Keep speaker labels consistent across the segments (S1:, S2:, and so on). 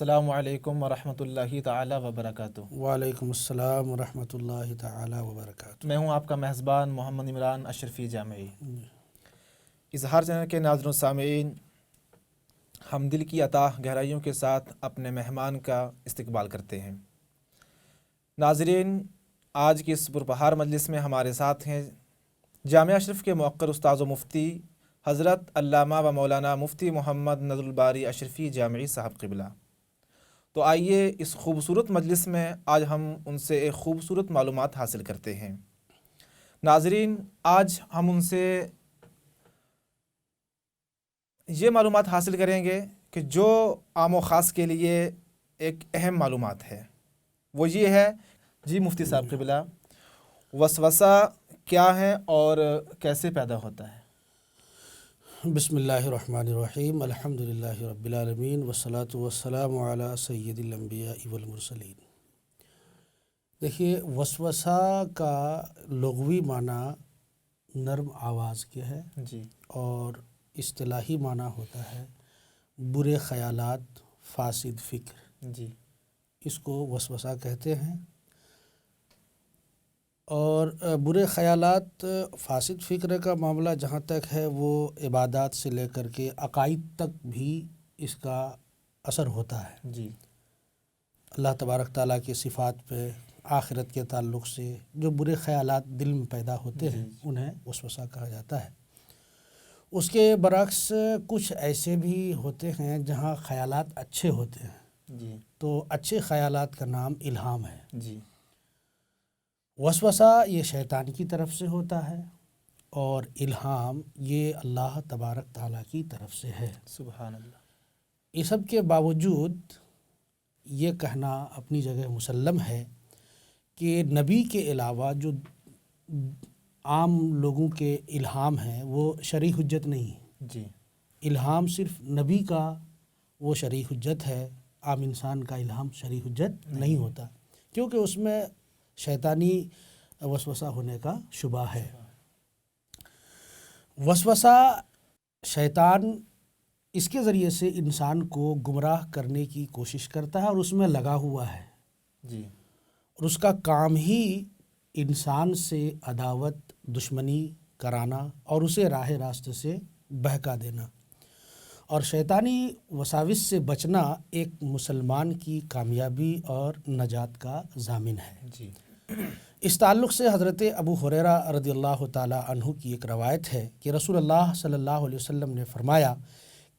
S1: السلام علیکم ورحمۃ اللہ تعالی وبرکاتہ۔
S2: وعلیکم السلام ورحمۃ اللہ تعالی وبرکاتہ۔
S1: میں ہوں آپ کا میزبان محمد عمران اشرفی جامعی۔ اظہار چینل کے ناظرین و سامعین، ہم دل کی عطا گہرائیوں کے ساتھ اپنے مہمان کا استقبال کرتے ہیں۔ ناظرین، آج کی اس پربہار مجلس میں ہمارے ساتھ ہیں جامعہ اشرف کے موقر استاذ و مفتی حضرت علامہ و مولانا مفتی محمد نذر الباری اشرفی جامعی صاحب قبلہ۔ تو آئیے اس خوبصورت مجلس میں آج ہم ان سے ایک خوبصورت معلومات حاصل کرتے ہیں۔ ناظرین، آج ہم ان سے یہ معلومات حاصل کریں گے کہ جو عام و خاص کے لیے ایک اہم معلومات ہے، وہ یہ ہے جی مفتی صاحب قبلہ، وسوسہ کیا ہے اور کیسے پیدا ہوتا ہے؟
S2: بسم اللہ الرحمن الرحیم، الحمد للہ رب العالمین والصلاة والسلام علی سید الانبیاء والمرسلین۔ دیکھیے، وسوسہ کا لغوی معنی نرم آواز کے ہے
S1: جی،
S2: اور اصطلاحی معنی ہوتا ہے برے خیالات، فاسد فکر،
S1: جی،
S2: اس کو وسوسہ کہتے ہیں۔ اور برے خیالات، فاسد فکر کا معاملہ جہاں تک ہے وہ عبادات سے لے کر کے عقائد تک بھی اس کا اثر ہوتا ہے۔
S1: جی،
S2: اللہ تبارک تعالیٰ کی صفات پہ، آخرت کے تعلق سے جو برے خیالات دل میں پیدا ہوتے ہیں انہیں وسوسہ کہا جاتا ہے۔ اس کے برعکس کچھ ایسے بھی ہوتے ہیں جہاں خیالات اچھے ہوتے ہیں،
S1: جی،
S2: تو اچھے خیالات کا نام الہام ہے۔
S1: جی،
S2: وسوسہ یہ شیطان کی طرف سے ہوتا ہے اور الہام یہ اللہ تبارک تعالیٰ کی طرف سے ہے۔
S1: سبحان اللہ۔
S2: اس سب کے باوجود یہ کہنا اپنی جگہ مسلم ہے کہ نبی کے علاوہ جو عام لوگوں کے الہام ہیں وہ شرعی حجت نہیں ہے۔
S1: جی،
S2: الہام صرف نبی کا وہ شرعی حجت ہے، عام انسان کا الہام شرعی حجت نہیں ہوتا، کیونکہ اس میں شیطانی وسوسہ ہونے کا شبہ ہے۔ وسوسہ شیطان اس کے ذریعے سے انسان کو گمراہ کرنے کی کوشش کرتا ہے اور اس میں لگا ہوا ہے،
S1: جی،
S2: اور اس کا کام ہی انسان سے عداوت، دشمنی کرانا اور اسے راہ راست سے بہکا دینا۔ اور شیطانی وساوس سے بچنا ایک مسلمان کی کامیابی اور نجات کا ضامن ہے۔
S1: جی،
S2: اس تعلق سے حضرت ابو ہریرہ رضی اللہ تعالیٰ عنہ کی ایک روایت ہے کہ رسول اللہ صلی اللہ علیہ وسلم نے فرمایا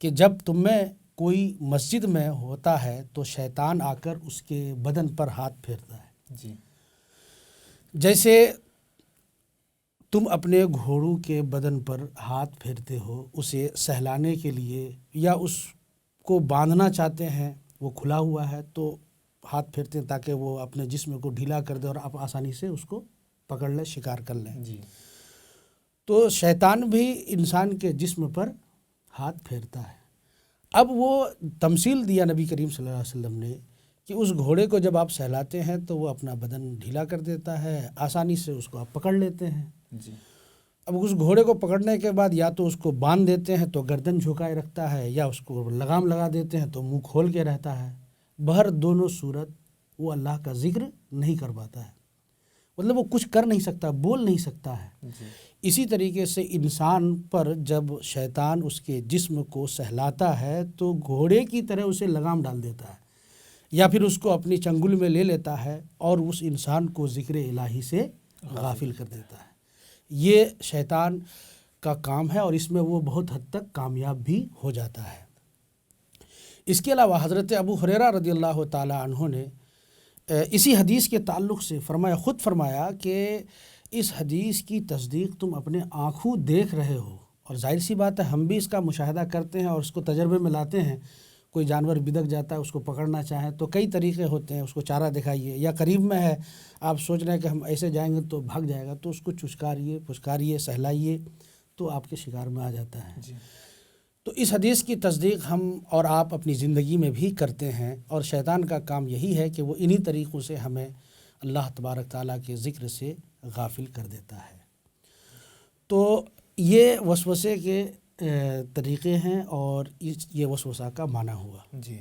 S2: کہ جب تم میں کوئی مسجد میں ہوتا ہے تو شیطان آ کر اس کے بدن پر ہاتھ پھیرتا ہے،
S1: جی،
S2: جیسے تم اپنے گھوڑوں کے بدن پر ہاتھ پھیرتے ہو اسے سہلانے کے لیے، یا اس کو باندھنا چاہتے ہیں، وہ کھلا ہوا ہے تو ہاتھ پھیرتے ہیں تاکہ وہ اپنے جسم کو ڈھیلا کر دے اور آپ آسانی سے اس کو پکڑ لیں، شکار کر لیں۔
S1: جی،
S2: تو شیطان بھی انسان کے جسم پر ہاتھ پھیرتا ہے۔ اب وہ تمثیل دیا نبی کریم صلی اللہ علیہ وسلم نے کہ اس گھوڑے کو جب آپ سہلاتے ہیں تو وہ اپنا بدن ڈھیلا کر دیتا ہے، آسانی سے اس کو آپ پکڑ لیتے ہیں۔
S1: جی،
S2: اب اس گھوڑے کو پکڑنے کے بعد یا تو اس کو باندھ دیتے ہیں تو گردن جھکائے رکھتا ہے، یا اس کو لگام لگا دیتے ہیں تو منہ کھول کے رہتا ہے۔ بہر دونوں صورت وہ اللہ کا ذکر نہیں کر پاتا ہے، مطلب وہ کچھ کر نہیں سکتا، بول نہیں سکتا ہے۔
S1: جی،
S2: اسی طریقے سے انسان پر جب شیطان اس کے جسم کو سہلاتا ہے تو گھوڑے کی طرح اسے لگام ڈال دیتا ہے، یا پھر اس کو اپنی چنگل میں لے لیتا ہے اور اس انسان کو ذکر الہی سے غافل کر دیتا ہے۔ یہ شیطان کا کام ہے اور اس میں وہ بہت حد تک کامیاب بھی ہو جاتا ہے۔ اس کے علاوہ حضرت ابو ہریرہ رضی اللہ تعالیٰ عنہ نے اسی حدیث کے تعلق سے خود فرمایا کہ اس حدیث کی تصدیق تم اپنے آنکھوں دیکھ رہے ہو، اور ظاہر سی بات ہے ہم بھی اس کا مشاہدہ کرتے ہیں اور اس کو تجربے میں لاتے ہیں۔ کوئی جانور بدک جاتا ہے، اس کو پکڑنا چاہیں تو کئی طریقے ہوتے ہیں، اس کو چارہ دکھائیے، یا قریب میں ہے آپ سوچ رہے ہیں کہ ہم ایسے جائیں گے تو بھاگ جائے گا تو اس کو پھچکاریے، سہلائیے تو آپ کے شکار میں آ جاتا ہے۔
S1: جی،
S2: تو اس حدیث کی تصدیق ہم اور آپ اپنی زندگی میں بھی کرتے ہیں، اور شیطان کا کام یہی ہے کہ وہ انہی طریقوں سے ہمیں اللہ تبارک تعالیٰ کے ذکر سے غافل کر دیتا ہے۔ تو یہ وسوسے کے طریقے ہیں اور یہ وسوسہ کا معنی ہوا۔
S1: جی،